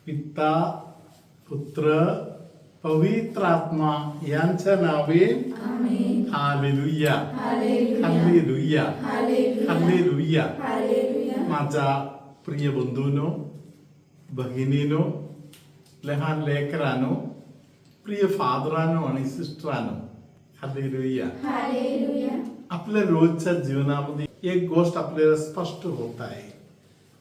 पिता पुत्र पवित्र आत्मा यांच्या नावे हालेलुया हालेलुया हालेलुया. माझा प्रिय बंधूनो, भगिनीनो, लहान लेकरानो, प्रिय फादरानो आणि सिस्टरानो, हालेलुया. आपल्या रोजच्या जीवनामध्ये एक गोष्ट आपल्याला स्पष्ट होत आहे,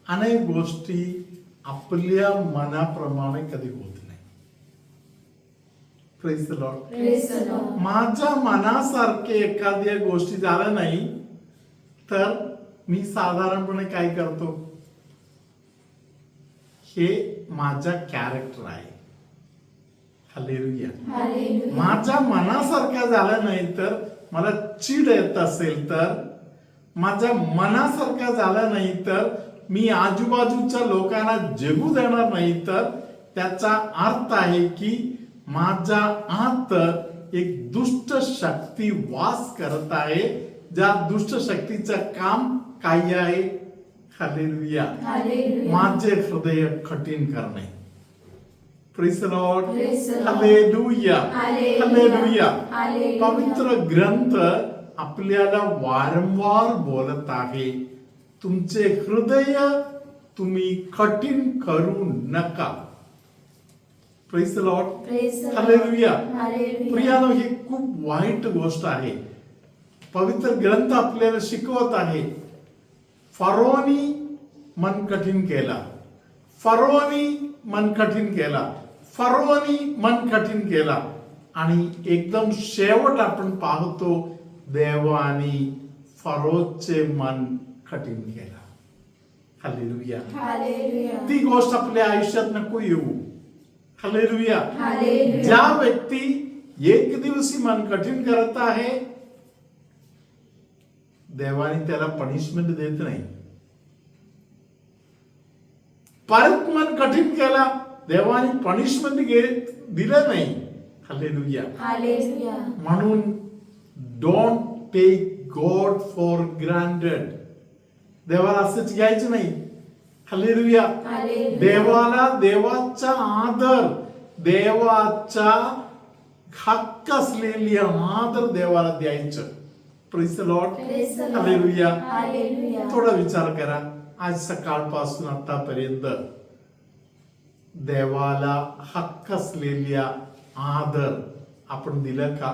अनेक गोष्टी आपल्या मनाप्रमाणे कधी होत नाही. Praise the Lord. माझ्या मनासारखे एखाद्या गोष्टी झाल्या नाही तर मी साधारणपणे काय करतो, हे माझा कॅरेक्टर आहे. हालेलुया. माझ्या मनासारखं झालं नाही तर मला चीड येत असेल, तर माझ्या मनासारखं झालं नाही तर मी आजूबाजूच्या लोकांना जगू देणार नाही, तर त्याचा अर्थ आहे की माझ्या आत एक दुष्ट शक्ती वास करत आहे. ज्या दुष्ट शक्तीचं काम काय आहे? हालेलुया. माझे हृदय कठीण करणे. Praise the Lord. Hallelujah hallelujah. पवित्र ग्रंथ आपल्याला वारंवार बोलत आहे, तुमचे हृदय तुम्ही कठीण करू नका. Praise the Lord. हालेलुया. प्रियानो, ही खूप वाईट गोष्ट आहे. पवित्र ग्रंथ आपल्याला शिकवत आहे, फरोनी मन कठीण केला, फरोनी मन कठीण केला, फरोनी मन कठीण केला, आणि एकदम शेवट आपण पाहतो देवाने फरोचे मन कठीण केला. हालेलुया. ती गोष्ट आपल्या आयुष्यात नको येऊ. हालेलुया. ज्या व्यक्ती एक दिवशी मन कठीण करत आहे, देवाने त्याला पनिशमेंट देत नाही. परत मन कठीण केला, देवाने पनिशमेंट दिलं नाही. हालेलुया. म्हणून don't take God for granted. देवाला असंच घ्यायचं नाही. हालेलुया. देवाला देवाचा आदर, देवाचा हक्क असलेली आदर देवाला द्यायचं. Praise the Lord. हालेलुया. थोडा विचार करा, आज सकाळपासून आतापर्यंत देवाला हक्क असलेल्या आदर आपण दिलं का?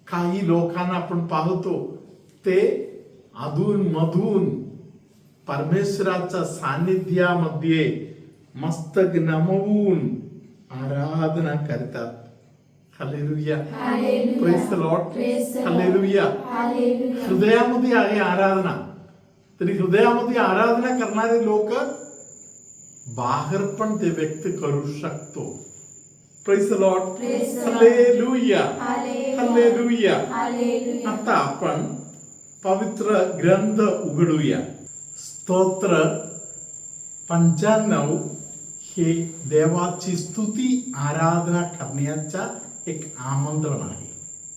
काही लोकांना आपण पाहतो, ते अधून मधून परमेश्वराच्या सानिध्यामध्ये मस्तक नमवून आराधना करतात. Hallelujah. Praise the Lord. Hallelujah. हृदयामध्ये आहे आराधना. तरी हृदयामध्ये आराधना करणारे लोक बाहेर पण ते व्यक्त करू शकतो. Praise the Lord. Hallelujah hallelujah. आता आपण पवित्र ग्रंथ उघडूया. स्तोत्र 95 हे देवाची स्तुती आराधना करण्याचा एक आमंत्रण आहे.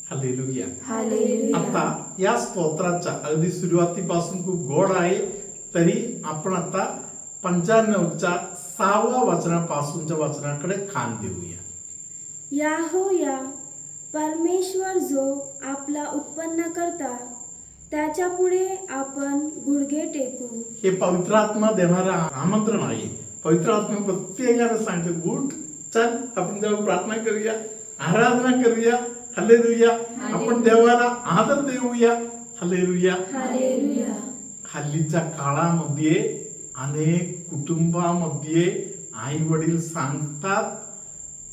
हालेलुया. आता या स्तोत्राच्या अगदी सुरुवातीपासून खूप गोड आहे, तरी आपण आता 95च्या 6व्या वचनापासूनच्या वचनाकडे कान देऊया. याहोया, परमेश्वर जो आपला उत्पन्न करता, त्याच्या पुढे आपण गुडघे टेकू. हे पवित्र आत्मा देणारा आमंत्रण आहे. पवित्र आत्मा प्रत्येकाला सांगते, गुड चल आपण जेव्हा प्रार्थना करूया, आराधना करूया. हालेलुया. आपण देवाला आदर देऊया. हालेलुया. हल्लीच्या काळामध्ये अनेक कुटुंबामध्ये आई वडील सांगतात,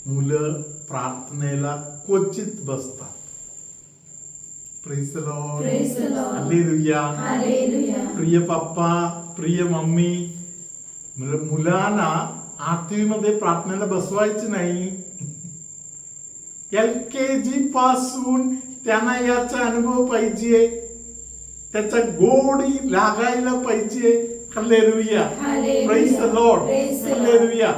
मुलं प्रार्थनेला क्वचित बसतात. Praise the Lord. हालेलुया. प्रिय पप्पा, प्रिय मम्मी, मुलांना 8वी मध्ये प्रार्थनेला बसवायचं नाही. LKG पासून त्यांना याचा अनुभव पाहिजे, त्याचा गोडी लागायला पाहिजे. Hallelujah. Praise the Lord. Hallelujah.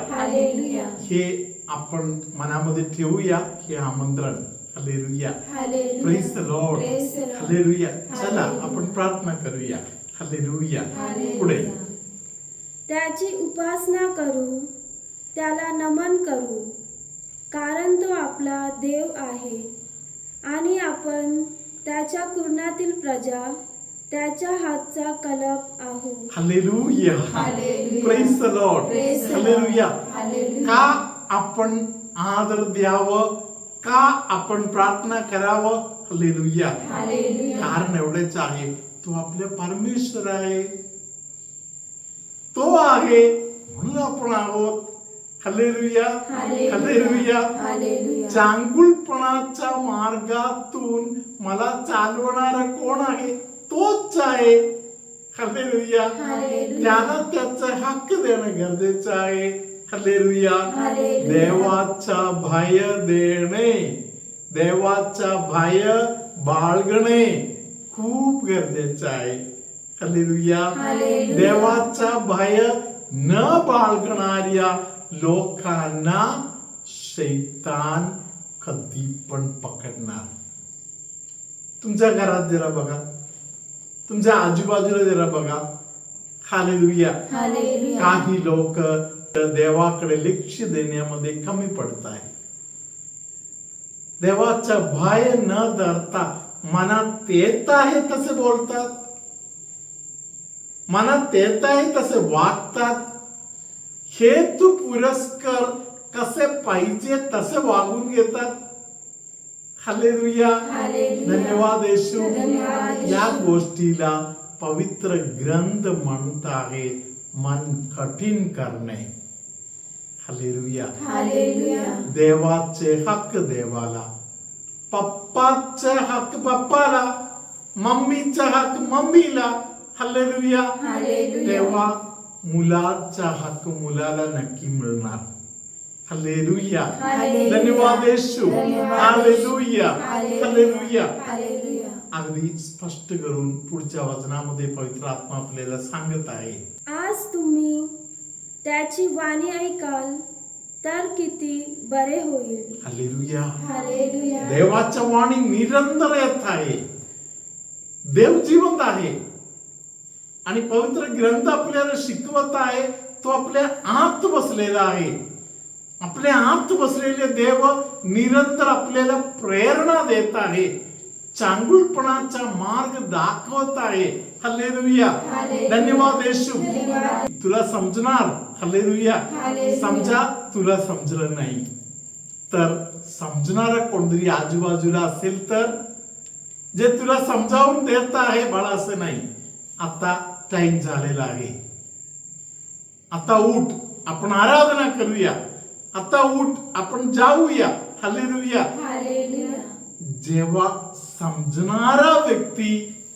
हे आपण मनामध्ये ठेवूया, हे आमंत्रण. Hallelujah. Praise the Lord. Hallelujah. चला आपण प्रार्थना करूया. हालेलुया. पुढे त्याची उपासना करू, त्याला नमन करू, कारण तो आपला देव आहे आणि आपण त्याच्या कुरणातील प्रजा, त्याच्या हातचा कलप आहोत. Hallelujah. Praise the Lord. Hallelujah. का आपण आदर द्यावं, का आपण प्रार्थना करावं? हालेलुया. कारण एवढेच आहे, तो आपल्या परमेश्वर आहे, तो आहे म्हणून आपण आहोत. हालेलुया. हालेलुया. चांगुलपणाच्या मार्गातून मला चालवणारा कोण आहे? तोच आहे. हालेलुया. त्याला त्याचा हक्क देणं गरजेचं आहे. हालेलुया. देवाचा भय देणे, देवाचा भय बाळगणे खूप गरजेचं आहे. हालेलुया. देवाचा भय न बाळगणाऱ्या लोकांना शैतान कधी पण पकडणार. तुमच्या घरात जरा बघा, तुमच्या आजूबाजूला जरा बघा. हालेलुया. काही लोक देवाकडे लक्ष देण्यामध्ये कमी पडत आहे. देवाचा भय न धरता मनात येत आहे तसे बोलतात, मनात येत आहे तसे वागतात. हेतू पुरस्कार कसे पाहिजे तसे वागून घेतात. हालेलुया. धन्यवाद येशू. या गोष्टीला पवित्र ग्रंथ म्हणत आहे मन कठीण करणे. हालेलुया. देवाचे हक्क देवाला, पप्पाचे हक्क पप्पाला, मम्मीचा हक्क मम्मीला. हालेलुया. तेव्हा मुलाचा हक्क मुलाला नक्की मिळणार. हालेलुया. धन्यवाद येशू. हालेलुया. हालेलुया. अगदी स्पष्ट करून पुढच्या वचनामध्ये पवित्र आत्मा आपल्याला सांगत आहे, आज तुम्ही त्याची वाणी ऐकाल तर किती बरे होईल. हालेलुया. हालेलुया. देवाच्या वाणी निरंतर येत आहे. देव जिवंत आहे आणि पवित्र ग्रंथ आपल्याला शिकवत आहे. तो आपल्या आत बसलेला आहे. आपल्या आत बसलेले देव निरंतर आपल्याला प्रेरणा देत आहे, चांगुलपणाचा मार्ग दाखवत आहे. हालेलुया. धन्यवाद येशू. तुला समजणार. हालेलुया. समजा तुला समजलं नाही तर समजणारा कोणतरी आजूबाजूला असेल तर जे तुला समजावून देत आहे, बाळा असं नाही, आता टाइम झालेला आहे, आता उठ, आपण आराधना करूया, आता उठ, आपण जाऊया. हालेलुया. जेव्हा समजणारा व्यक्ती,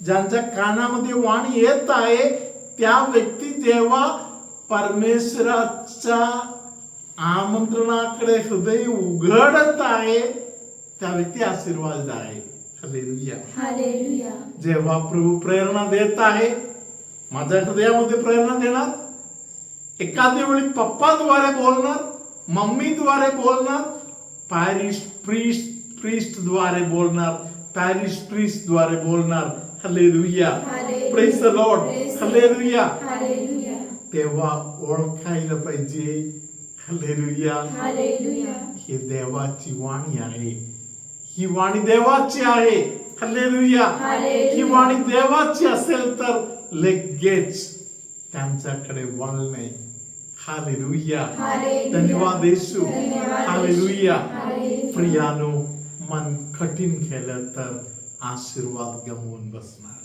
ज्यांच्या कानामध्ये वाणी येत आहे, त्या व्यक्ती जेव्हा परमेश्वराच्या आमंत्रणाकडे हृदय उघडत आहे, त्या व्यक्ती आशीर्वाद आहे. हालेलुया. जेव्हा प्रभू प्रेरणा देत आहे, माझ्या हृदयामध्ये प्रेरणा देणार, एखाद्या वेळी पप्पाद्वारे बोलणार, मम्मीद्वारे बोलणार, पॅरिश प्रीस्ट द्वारे बोलणार, पॅरिश प्रीस्ट द्वारे बोलणार. Hallelujah. Praise the Lord. Hallelujah. तेव्हा ओळखायला पाहिजे, हालेलुया, ही देवाची वाणी आहे, ही वाणी देवाची आहे. हालेलुया. ही वाणी देवाची असेल तर लगेच त्यांच्याकडे वळणे. हालेलुया. धन्यवाद येशू. हालेलुया. प्रियानो, मन कठीण केलं तर आशीर्वाद गमवून बसणार.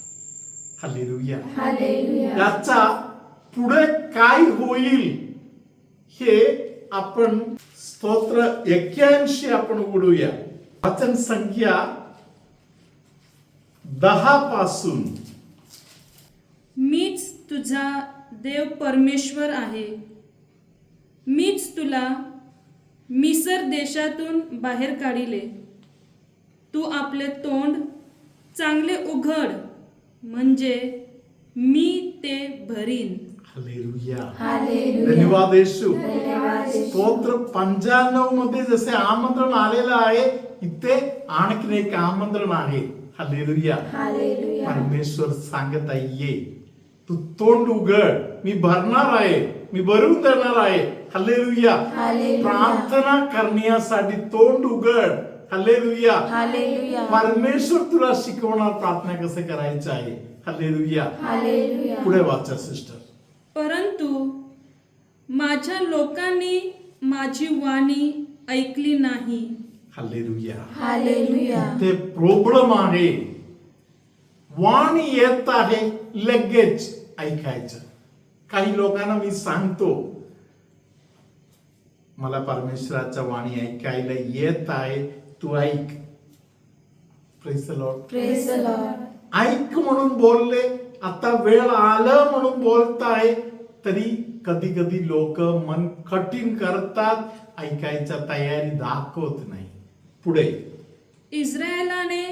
हालेलुया. याचा पुढे काय होईल हे आपण स्तोत्र 81 आपण उघडूया. वचन संख्या 10 पासून. मीच तुझा देव परमेश्वर आहे. मीच तुला मिसर देशातून बाहेर काढिले. तू आपले तोंड चांगले उघड, म्हणजे मी ते भरीन. हालेलुया. धन्यवाद येशू. स्तोत्र 95 मध्ये जसे आमंत्रण आलेलं आहे, इथे आणखीन एक आमंत्रण आहे. हालेलुया. परमेश्वर सांगत आहे, ये तू तोंड उघड, मी भरणार आहे. मी भरून देणार आहे. हालेलुया. हालेलुया. प्रार्थना करण्यासाठी तोंड उघड. हालेलुया. हालेलुया. परमेश्वर तुला शिकवणार प्रार्थना कसे करायचं आहे. हालेलुया. हालेलुया. पुढे वाचा सिस्टर. परंतु माझ्या लोकांनी माझी वाणी ऐकली नाही. हालेलुया. हालेलुया. ते प्रॉब्लेम आहे. वाणी येत आहे, लगेच ऐकायचं. काही लोकांना मी सांगतो, मला परमेश्वराच्या वाणी ऐकायला येत आहे, तू ऐक. Praise the Lord. Praise the Lord. ऐक म्हणून बोलले, आता वेळ आलं म्हणून बोलताय, तरी कधी कधी लोक मन कठीण करतात, ऐकायच्या तयारी दाखवत नाही. पुढे. इस्रायलाने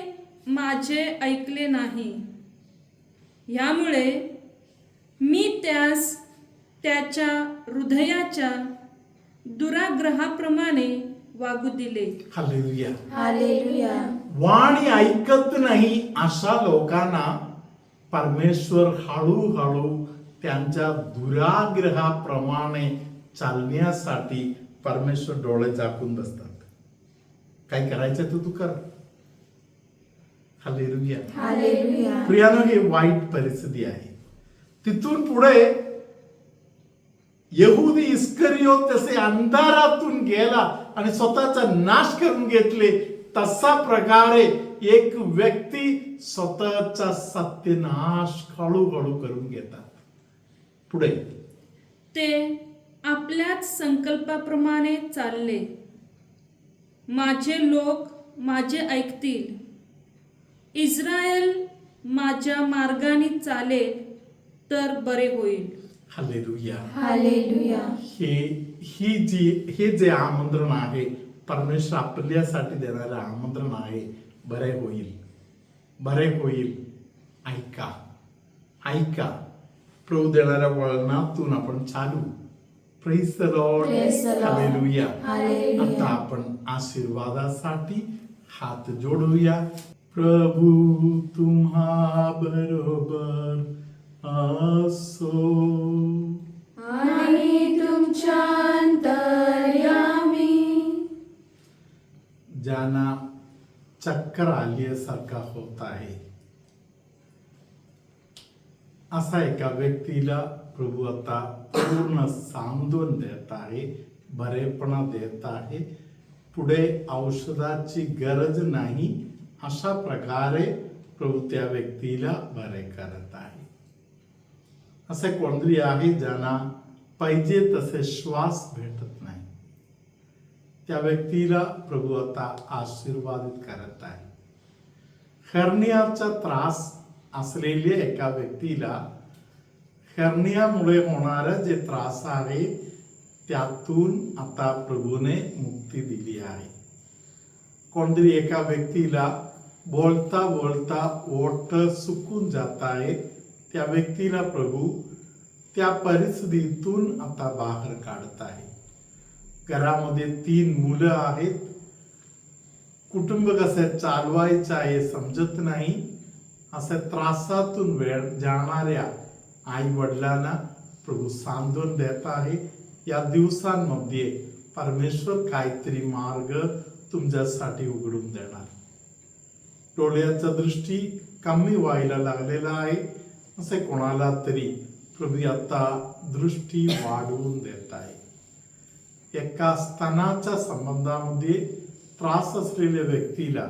माझे ऐकले नाही, यामुळे मी त्यास त्याच्या हृदयाच्या दुराग्रहाप्रमाणे वागू दिले. हालेलुया. हालेलुया. वाणी ऐकत नाही अशा लोकांना परमेश्वर हळूहळू त्यांच्या दुराग्रहाप्रमाणे चालण्यासाठी परमेश्वर डोळे झाकून बसतात. काय करायचं तू कर. हालेलुया. हालेलुया. प्रियानो, ही वाईट परिस्थिती आहे. तिथून पुढे यहुदी इस्करियोत तसे अंधारातून गेला आणि स्वतःचा नाश करून घेतले. तसा प्रकारे एक व्यक्ती स्वतःचा सत्यनाश हळूहळू करून घेतात. पुढे. ते आपल्याच संकल्पाप्रमाणे चालले. माझे लोक माझे ऐकतील. इस्रायल माझ्या मार्गाने चालेल तर बरे होईल. हालेलुया. हालेलुया. हे जे आमंत्रण आहे, परमेश्वर आपल्यासाठी देणारे आमंत्रण आहे. बरे होईल, बरे होईल. ऐका, ऐका. प्रभू देणाऱ्या वळणातून आपण चालू. Praise the Lord. Praise the Lord. Hallelujah. Hallelujah. आता आपण आशीर्वादासाठी हात जोडूया. प्रभू तुम्हा बरोबर असो आणि तुमच्या अंतर्यामी. ज्यांना चक्कर आल्यासारखा होत आहे, असा एका व्यक्तीला प्रभू आता पूर्ण सांत्वन देत आहे, बरेपणा देत आहे. पुढे औषधाची गरज नाही, अशा प्रकारे प्रभू त्या व्यक्तीला बरे करत आहे. असे कोणतरी आहे ज्यांना पाहिजे तसे श्वास भेटत नाही, त्या व्यक्तीला प्रभू आता आशीर्वादित करत आहे. हर्नियाचा त्रास असलेल्या एका व्यक्तीला हर्नियामुळे होणारा जे त्रास आहे त्यातून आता प्रभूने मुक्ती दिली आहे. कोणतरी एका व्यक्तीला बोलता बोलता ओठ सुकून जात आहे, त्या व्यक्तीला प्रभू त्या परिस्थितीतून आता बाहेर काढत आहे. घरामध्ये 3 मुलं आहेत, कुटुंब कसं चालवायचं आहे समजत नाही, अशा त्रासातून वेळ जाणाऱ्या आई वडिलांना प्रभू सांत्वन देत आहे. या दिवसांमध्ये परमेश्वर काहीतरी मार्ग तुमच्यासाठी उघडून देणार. डोळ्याचा दृष्टी कमी व्हायला लागलेला आहे, असे कोणाला तरी प्रभू आता दृष्टी वाढवून देत आहे. एका स्तनाच्या संबंधामध्ये त्रास असलेल्या व्यक्तीला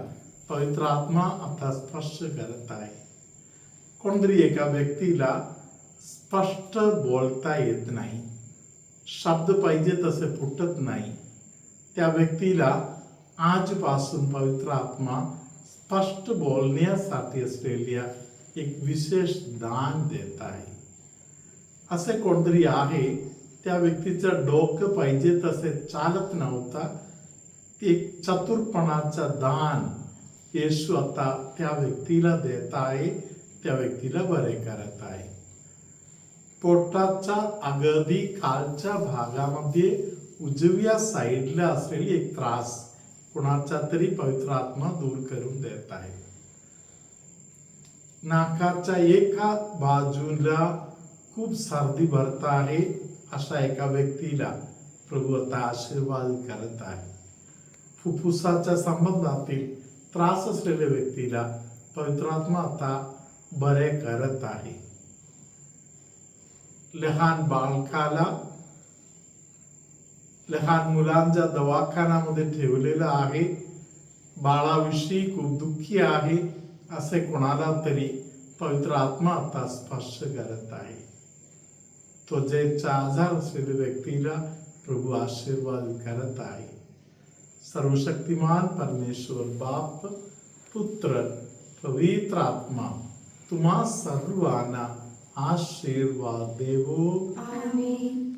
पवित्र आत्मा आता स्पर्श करत आहे. कोणतरी एका व्यक्तीला स्पष्ट बोलता येत नाही, शब्द पाहिजे तसे फुटत नाही, त्या व्यक्तीला आजपासून पवित्र आत्मा स्पष्ट बोलण्यासाठी असलेल्या एक विशेष दान देत आहे. असे कोणतरी आहे, त्या व्यक्तीचं डोकं पाहिजे तसे चालत नव्हता, एक चतुरपणाचा दान येशू आता त्या व्यक्तीला देत आहे, त्या व्यक्तीला बरे करत आहे. पोटाच्या अगदी खालच्या भागामध्ये उजव्या साईडला असलेली एक त्रास कोणाचा तरी पवित्र आत्मा दूर करून देत आहे. नाकाच्या एका बाजूला खूप सर्दी भरत आहे, अशा एका व्यक्तीला प्रभू आता आशीर्वाद करत आहे. फुफ्फुसाच्या संबंधातील त्रास असलेल्या व्यक्तीला पवित्र आत्मा आता बरे करत आहे. लहान बालकाला लहान मुलांच्या दवाखान्यामध्ये ठेवलेलं आहे. बाळाविषयी खूप दुःखी आहे असे कोणाला तरी पवित्र आत्मा आता स्पर्श करत आहे. त्वचेचा आजार असलेल्या व्यक्तीला प्रभू आशीर्वाद करत आहे. सर्वशक्तिमान परमेश्वर बाप, पुत्र, पवित्र आत्मा तुम्हा सर्वांना आशीर्वाद देवो. आमेन.